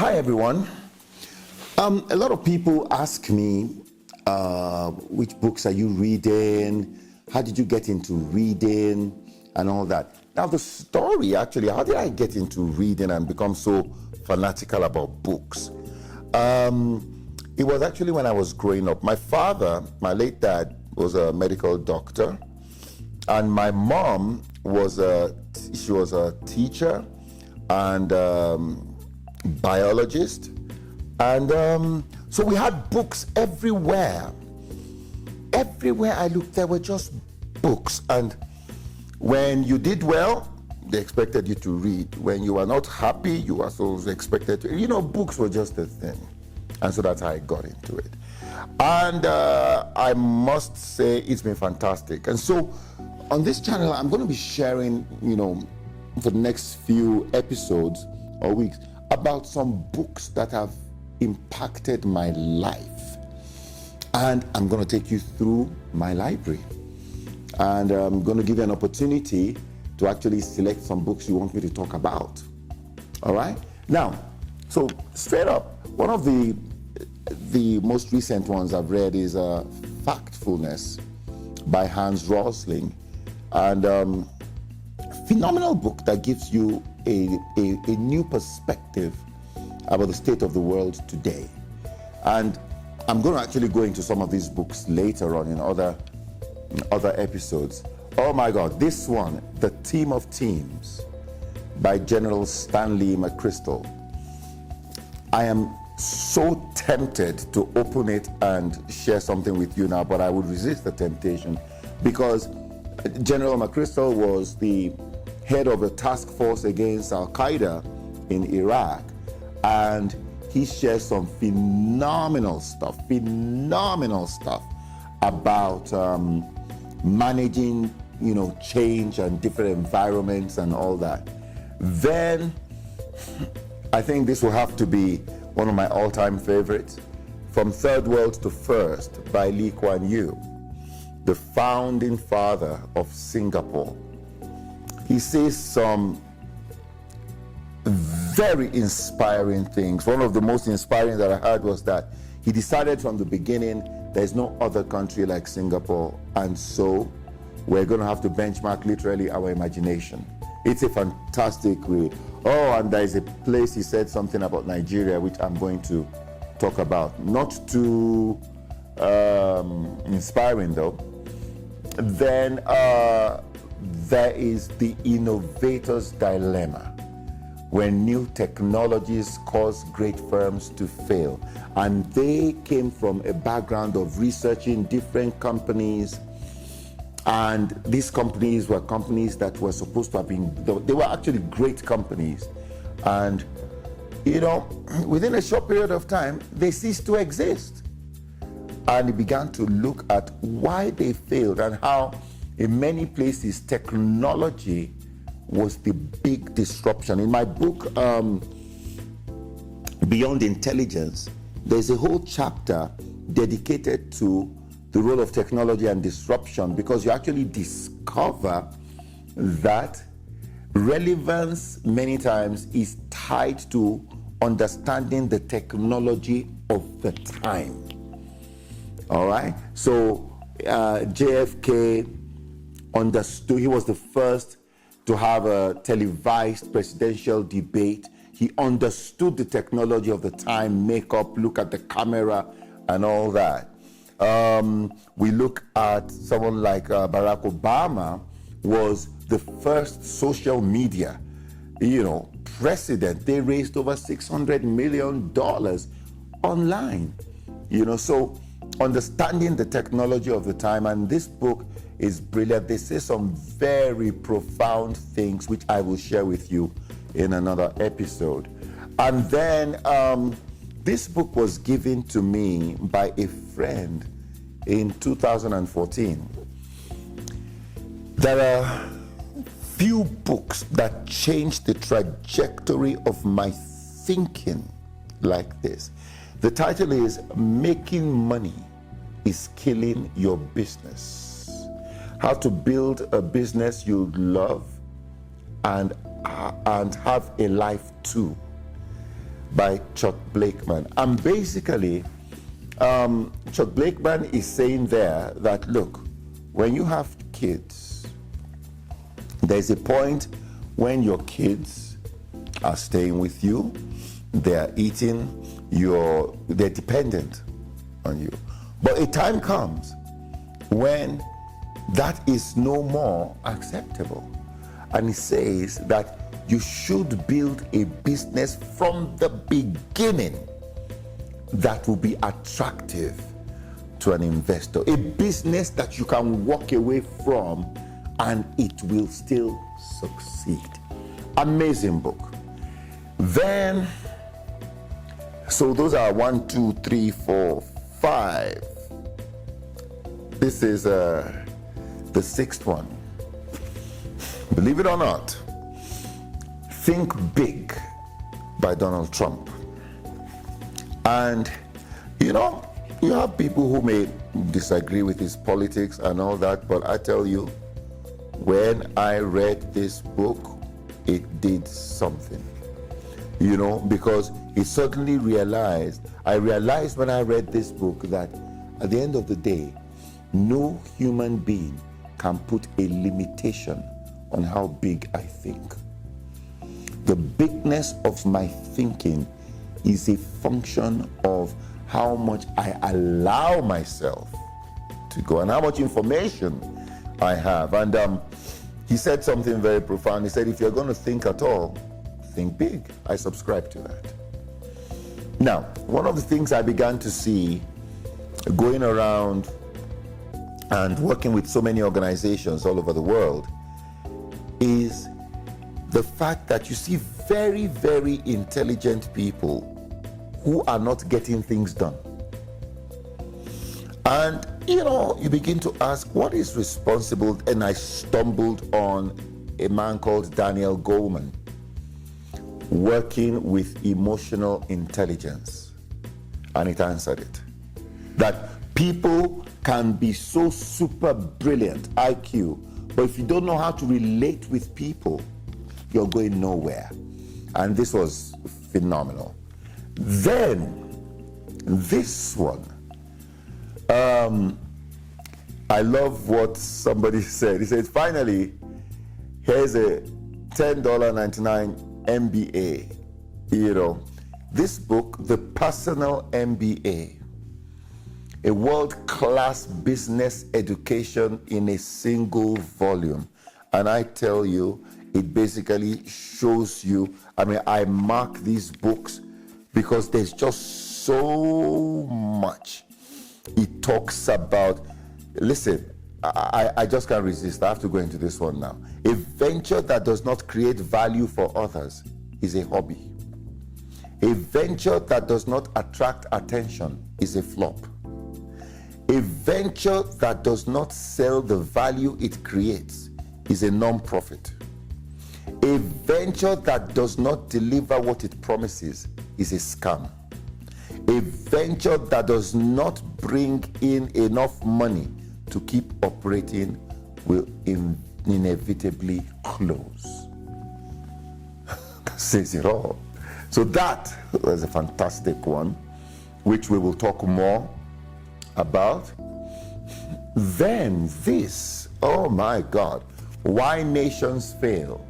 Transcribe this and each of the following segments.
Hi, everyone. A lot of people ask me, which books are you reading? How did you get into reading and all that? Now, the story, actually, how did I get into reading and become so fanatical about books? It was actually when I was growing up. My father, my late dad, was a medical doctor, and my mom was a teacher and biologist, and so we had books everywhere. Everywhere I looked, there were just books, and when you did well, they expected you to read. When you were not happy, you were also expected to. Books were just a thing, and so that's how I got into it. And I must say, it's been fantastic. And so, on this channel, I'm going to be sharing, for the next few episodes or weeks, about some books that have impacted my life. And I'm going to take you through my library. And I'm going to give you an opportunity to actually select some books you want me to talk about. All right? Now, so straight up, one of the most recent ones I've read is Factfulness by Hans Rosling. And phenomenal book that gives you a new perspective about the state of the world today. And I'm going to actually go into some of these books later on in other episodes. Oh my God, this one, The Team of Teams by General Stanley Mcchrystal. I am so tempted to open it and share something with you now, but I would resist the temptation because General Mcchrystal was the head of a task force against Al-Qaeda in Iraq, and he shares some phenomenal stuff about managing, change and different environments and all that. Then I think this will have to be one of my all-time favorites, From Third World to First by Kuan Yew, the founding father of Singapore. He says some very inspiring things. One of the most inspiring that I heard was that he decided from the beginning there's no other country like Singapore, and so we're going to have to benchmark literally our imagination. It's a fantastic read. Oh, and there's a place he said something about Nigeria, which I'm going to talk about. Not too inspiring though. Then there is The Innovators Dilemma, when new technologies cause great firms to fail. And they came from a background of researching different companies, and these companies were companies that were supposed to have been, they were actually great companies. And, within a short period of time, they ceased to exist. And he began to look at why they failed and how in many places technology was the big disruption. In my book, Beyond Intelligence, there's a whole chapter dedicated to the role of technology and disruption, because you actually discover that relevance many times is tied to understanding the technology of the time. All right? So JFK understood, he was the first to have a televised presidential debate. He understood the technology of the time, makeup, look at the camera and all that. We look at someone like Barack Obama, was the first social media, president. They raised over $600 million online, so understanding the technology of the time. And this book is brilliant. They say some very profound things, which I will share with you in another episode. And then this book was given to me by a friend in 2014. There are few books that changed the trajectory of my thinking like this. The title is Making Money is Killing Your Business. How to build a business you love and have a life too. by Chuck Blakeman. And basically, Chuck Blakeman is saying there that, look, when you have kids, there's a point when your kids are staying with you, they're eating, they're dependent on you. But a time comes when that is no more acceptable. And he says that you should build a business from the beginning that will be attractive to an investor. A business that you can walk away from and it will still succeed. Amazing book. Then, so those are 1, 2, 3, 4, 5. This is the 6th one. Believe it or not, Think Big by Donald Trump. And you know, you have people who may disagree with his politics and all that, but I tell you, when I read this book, it did something. You know, because it suddenly I realized when I read this book that at the end of the day, no human being can put a limitation on how big I think. The bigness of my thinking is a function of how much I allow myself to go and how much information I have. And he said something very profound. He said, if you're going to think at all, think big. I subscribe to that. Now, one of the things I began to see going around and working with so many organizations all over the world is the fact that you see very, very intelligent people who are not getting things done. And, you know, you begin to ask, what is responsible? And I stumbled on a man called Daniel Goleman, working with emotional intelligence. And it answered it. That people can be so super brilliant, IQ, but if you don't know how to relate with people, you're going nowhere. And this was phenomenal. Then, this one, I love what somebody said. He said, finally, here's a $10.99 MBA. You know, this book, The Personal Mba, a world-class business education in a single volume. And I tell you, it basically shows you, I mean, I mark these books because there's just so much. It talks about, listen, I just can't resist. I have to go into this one now. A venture that does not create value for others is a hobby. A venture that does not attract attention is a flop. A venture that does not sell the value it creates is a non-profit. A venture that does not deliver what it promises is a scam. A venture that does not bring in enough money to keep operating will inevitably close. That says it all. So that was a fantastic one, which we will talk more about. Then this, oh my God, Why Nations Fail: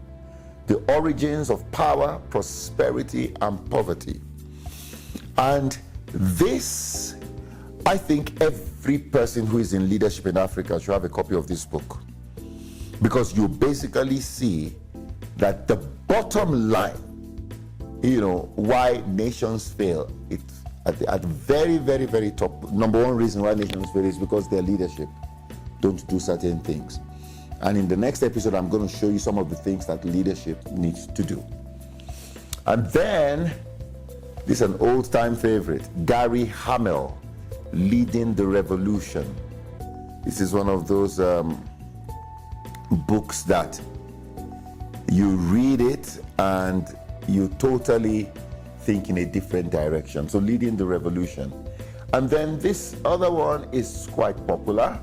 The Origins of Power, Prosperity, and Poverty. And this, I think every person who is in leadership in Africa should have a copy of this book, because you basically see that the bottom line, you know, why nations fail, it's at the very, very, very top. Number one reason why nations fail is because their leadership don't do certain things. And in the next episode, I'm going to show you some of the things that leadership needs to do. And then, this is an old-time favorite, Gary Hamel, Leading the Revolution. This is one of those books that you read it and you totally think in a different direction. So, Leading the Revolution. And then this other one is quite popular.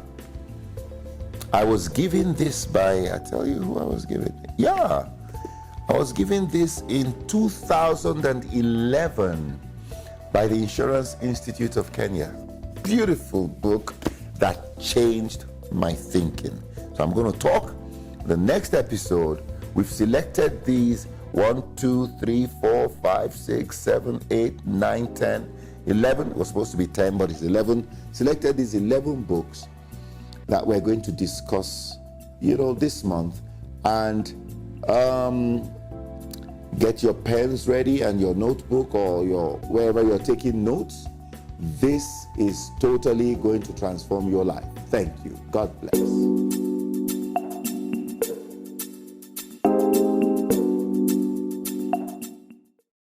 I was given this by, I tell you who I was given. Yeah, I was given this in 2011 by the Insurance Institute of Kenya. Beautiful book that changed my thinking. So I'm going to talk the next episode. We've selected these 1, 2, 3, 4, 5, 6, 7, 8, 9, 10, 11. It was supposed to be 10, but it's 11. Selected these 11 books that we're going to discuss, this month. And get your pens ready and your notebook or wherever you're taking notes. This is totally going to transform your life. Thank you. God bless.